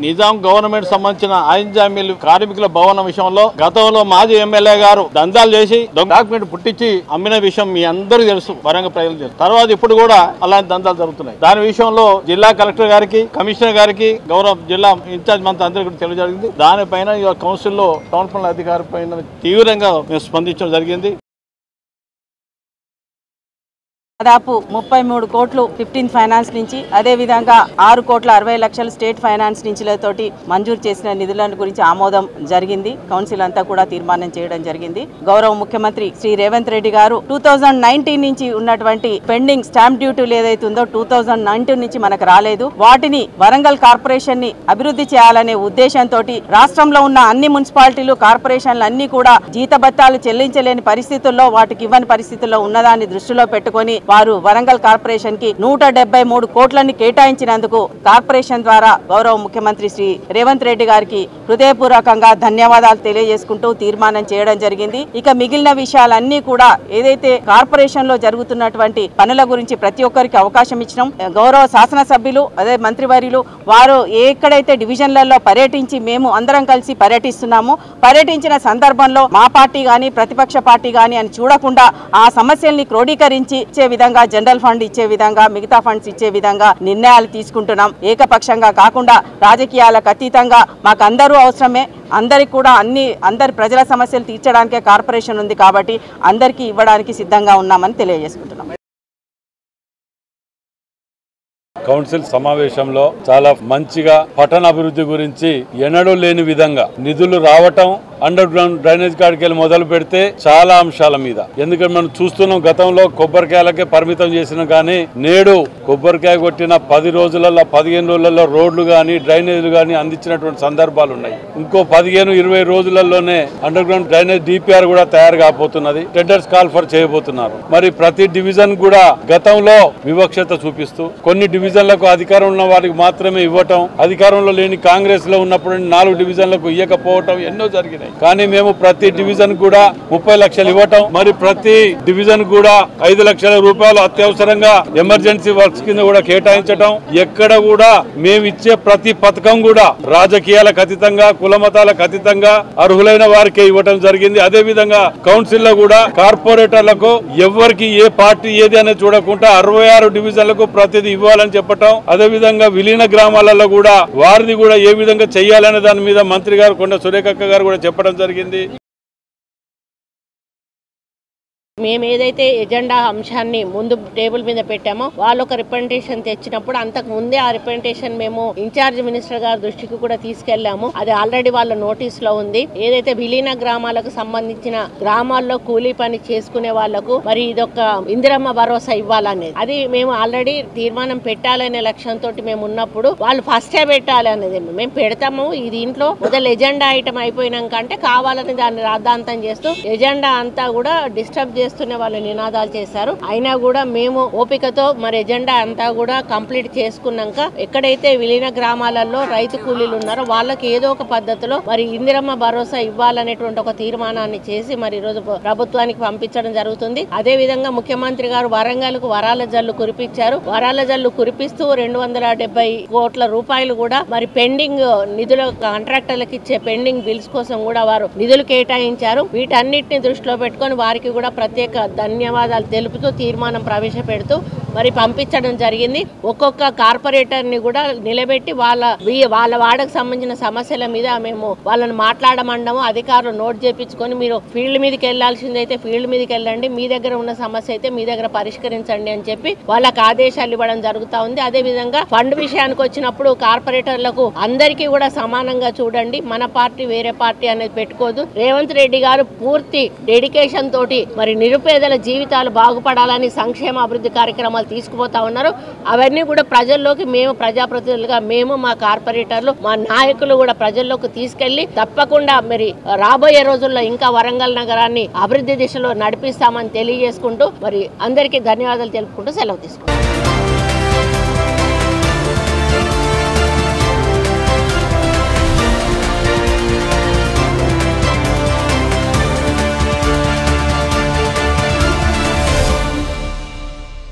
Nizam government సంబంధించిన ఆయింజామీలు కార్మికుల భవన విషయంలో గతంలో మాజీ ఎమ్మెల్యే గారు దందాలు చేసి డాక్యుమెంట్ పుట్టించి అమ్మిన విషయం మీ అందరికీ తెలుసు, వరంగల్ ప్రజలు తెలుసు. తర్వాత ఇప్పుడు కూడా అలాంటి దందాలు జరుగుతున్నాయి. దాని విషయంలో జిల్లా కలెక్టర్ గారికి, కమిషనర్ గారికి, గౌరవ జిల్లా ఇన్ఛార్జ్ మంత్రి అందరికీ తెలియజేసింది. దానిపైన కౌన్సిల్లో టౌన్ ప్లాన్ అధికారి పైన తీవ్రంగా మేము స్పందించడం జరిగింది. దాదాపు 33 కోట్లు 15 ఫైనాన్స్ నుంచి, అదే విధంగా 6 కోట్ల 60 లక్షలు స్టేట్ ఫైనాన్స్ నుంచి మంజూరు చేసిన నిధుల గురించి ఆమోదం జరిగింది. కౌన్సిల్ అంతా కూడా తీర్మానం చేయడం జరిగింది. గౌరవ ముఖ్యమంత్రి శ్రీ రేవంత్ రెడ్డి గారు 2019 నుంచి ఉన్నటువంటి పెండింగ్ స్టాంప్ డ్యూటీలు ఏదైతుందో 2019 నుంచి మనకు రాలేదు, వాటిని వరంగల్ కార్పొరేషన్ ని అభివృద్ధి చేయాలనే ఉద్దేశంతో రాష్ట్రంలో ఉన్న అన్ని మున్సిపాలిటీలు, కార్పొరేషన్లు అన్ని కూడా జీతభత్యాలు చెల్లించలేని పరిస్థితుల్లో, వాటికి ఇవ్వని పరిస్థితుల్లో ఉన్నదాన్ని దృష్టిలో పెట్టుకొని వారు వరంగల్ కార్పొరేషన్ కి 173 కోట్లని కేటాయించినందుకు కార్పొరేషన్ ద్వారా గౌరవ ముఖ్యమంత్రి శ్రీ రేవంత్ రెడ్డి గారికి హృదయపూర్వకంగా ధన్యవాదాలు తెలియజేసుకుంటూ తీర్మానం చేయడం జరిగింది. ఇక మిగిలిన విషయాలన్నీ కూడా ఏదైతే కార్పొరేషన్ లో జరుగుతున్నటువంటి పనుల గురించి ప్రతి ఒక్కరికి అవకాశం ఇచ్చినాం. గౌరవ శాసనసభ్యులు, అదే మంత్రివర్యులు వారు ఎక్కడైతే డివిజన్లలో పర్యటించి మేము అందరం కలిసి పర్యటిస్తున్నాము, పర్యటించిన సందర్భంలో మా పార్టీ గాని ప్రతిపక్ష పార్టీ గాని అని చూడకుండా ఆ సమస్యల్ని క్రోడీకరించి ఇచ్చే విధంగా, జనరల్ ఫండ్ ఇచ్చే విధంగా, మిగతా ఫండ్స్ ఇచ్చే విధంగా నిర్ణయాలు తీసుకుంటున్నాం. ఏకపక్షంగా కాకుండా రాజకీయాలకు అతీతంగా మాకు అందరూ అవసరమే, అందరికి కూడా అందరి ప్రజల సమస్యలు తీర్చడానికే కార్పొరేషన్ ఉంది కాబట్టి అందరికీ ఇవ్వడానికి సిద్ధంగా ఉన్నామని తెలియజేసుకుంటున్నాం. కౌన్సిల్ సమావేశంలో చాలా మంచిగా పట్టణ అభివృద్ధి గురించి ఎన్నడూ లేని విధంగా నిధులు రావటం, అండర్ గ్రౌండ్ డ్రైనేజ్ కాడికి వెళ్ళి మొదలు పెడితే చాలా అంశాల మీద, ఎందుకంటే మనం చూస్తున్నాం గతంలో కొబ్బరికాయలకే పరిమితం చేసిన కానీ నేడు కొబ్బరికాయ కొట్టిన 10 రోజులలో 15 రోజులలో రోడ్లు కానీ డ్రైనేజీలు కానీ అందించినటువంటి సందర్భాలు ఉన్నాయి. ఇంకో 15-20 రోజులలోనే అండర్ గ్రౌండ్ డ్రైనేజ్ డిపిఆర్ కూడా తయారు కాబోతున్నది. టెండర్స్ కాల్ ఫర్ చేయబోతున్నారు. మరి ప్రతి డివిజన్ కూడా గతంలో వివక్షత చూపిస్తూ కొన్ని డివిజన్లకు అధికారం ఉన్న వారికి మాత్రమే ఇవ్వటం, అధికారంలో లేని కాంగ్రెస్ లో ఉన్నప్పుడు 4 డివిజన్లకు ఇవ్వకపోవటం ఎన్నో జరిగినాయి. కానీ మేము ప్రతి డివిజన్ కూడా 30 లక్షలు ఇవ్వటం, మరి ప్రతి డివిజన్ కూడా 5 లక్షల రూపాయలు అత్యవసరంగా ఎమర్జెన్సీ వర్క్స్ కింద కూడా కేటాయించటం, ఎక్కడ కూడా మేము ఇచ్చే ప్రతి పథకం కూడా రాజకీయాలకు అతీతంగా, కులమతాలకు అతీతంగా అర్హులైన వారికే ఇవ్వటం జరిగింది. అదే విధంగా కౌన్సిల్ లో కూడా కార్పొరేటర్లకు ఎవరికి ఏ పార్టీ ఏది అనేది చూడకుండా 66 డివిజన్లకు ప్రతిదీ ఇవ్వాలని చెప్పటం, అదే విధంగా విలీన గ్రామాలలో కూడా వారిది కూడా ఏ విధంగా చేయాలనే దాని మీద మంత్రి గారు కొండ సురేఖక్క గారు కూడా చెప్పడం జరిగింది. మేము ఏదైతే ఎజెండా అంశాన్ని ముందు టేబుల్ మీద పెట్టామో వాళ్ళు ఒక రిప్రజెంటేషన్ తెచ్చినప్పుడు అంతకు ముందే ఆ రిప్రజెంటేషన్ మేము ఇన్ఛార్జ్ మినిస్టర్ గారి దృష్టికి కూడా తీసుకెళ్లాము. అది ఆల్రెడీ వాళ్ళ నోటీస్ లో ఉంది. ఏదైతే విలీన గ్రామాలకు సంబంధించిన గ్రామాల్లో కూలీ పని చేసుకునే వాళ్లకు మరి ఇదొక ఇందిరమ్మ భరోసా ఇవ్వాలనేది అది మేము ఆల్రెడీ తీర్మానం పెట్టాలనే లక్ష్యంతో మేము ఉన్నప్పుడు వాళ్ళు ఫస్టే పెట్టాలి అనేది మేము పెడతాము. ఈ దీంట్లో మొదలు ఎజెండా ఐటమ్ అయిపోయినాక అంటే కావాలని దాన్ని రాద్ధాంతం చేస్తూ ఎజెండా అంతా కూడా డిస్టర్బ్ చేస్తున్న వాళ్ళు నినాదాలు చేశారు. అయినా కూడా మేము ఓపికతో మరి ఎజెండా అంతా కూడా కంప్లీట్ చేసుకున్నాక ఎక్కడైతే విలీన గ్రామాలలో రైతు కూలీలు ఉన్నారో వాళ్ళకి ఏదో ఒక పద్ధతిలో మరి ఇందిరమ్మ భరోసా ఇవ్వాలనేటువంటి ఒక తీర్మానాన్ని చేసి మరి ఈ రోజు ప్రభుత్వానికి పంపించడం జరుగుతుంది. అదే విధంగా ముఖ్యమంత్రి గారు వరంగల్ కు వరాల జల్లు కురిపించారు. వరాల జల్లు కురిపిస్తూ 270 కోట్ల రూపాయలు కూడా మరి పెండింగ్ నిధుల కాంట్రాక్టర్లకు ఇచ్చే పెండింగ్ బిల్స్ కోసం కూడా వారు నిధులు కేటాయించారు. వీటన్నిటిని దృష్టిలో పెట్టుకొని వారికి కూడా ప్రత్యేక ధన్యవాదాలు తెలుపుతూ తీర్మానం ప్రవేశపెడుతూ మరి పంపించడం జరిగింది. ఒక్కొక్క కార్పొరేటర్ ని కూడా నిలబెట్టి వాళ్ళ వాడకు సంబంధించిన సమస్యల మీద మేము వాళ్ళని మాట్లాడమండము, అధికారులు నోట్ చేయించుకొని మీరు ఫీల్డ్ మీదకి వెళ్లాల్సిందైతే ఫీల్డ్ మీదకి వెళ్ళండి, మీ దగ్గర ఉన్న సమస్య అయితే మీ దగ్గర పరిష్కరించండి అని చెప్పి వాళ్ళకి ఆదేశాలు ఇవ్వడం జరుగుతా ఉంది. అదే విధంగా ఫండ్ విషయానికి వచ్చినప్పుడు కార్పొరేటర్లకు అందరికీ కూడా సమానంగా చూడండి, మన పార్టీ వేరే పార్టీ అనేది పెట్టుకోదు. రేవంత్ రెడ్డి గారు పూర్తి డెడికేషన్ తోటి మరి నిరుపేదల జీవితాలు బాగుపడాలని సంక్షేమ అభివృద్ధి కార్యక్రమాలు తీసుకుపోతా ఉన్నారు. అవన్నీ కూడా ప్రజల్లోకి మేము ప్రజాప్రతినిధులుగా మేము మా కార్పొరేటర్లు మా నాయకులు కూడా ప్రజల్లోకి తీసుకెళ్లి తప్పకుండా మరి రాబోయే రోజుల్లో ఇంకా వరంగల్ నగరాన్ని అభివృద్ధి దిశలో నడిపిస్తామని తెలియజేసుకుంటూ మరి అందరికీ ధన్యవాదాలు తెలుపుకుంటూ సెలవు తీసుకుంటాం.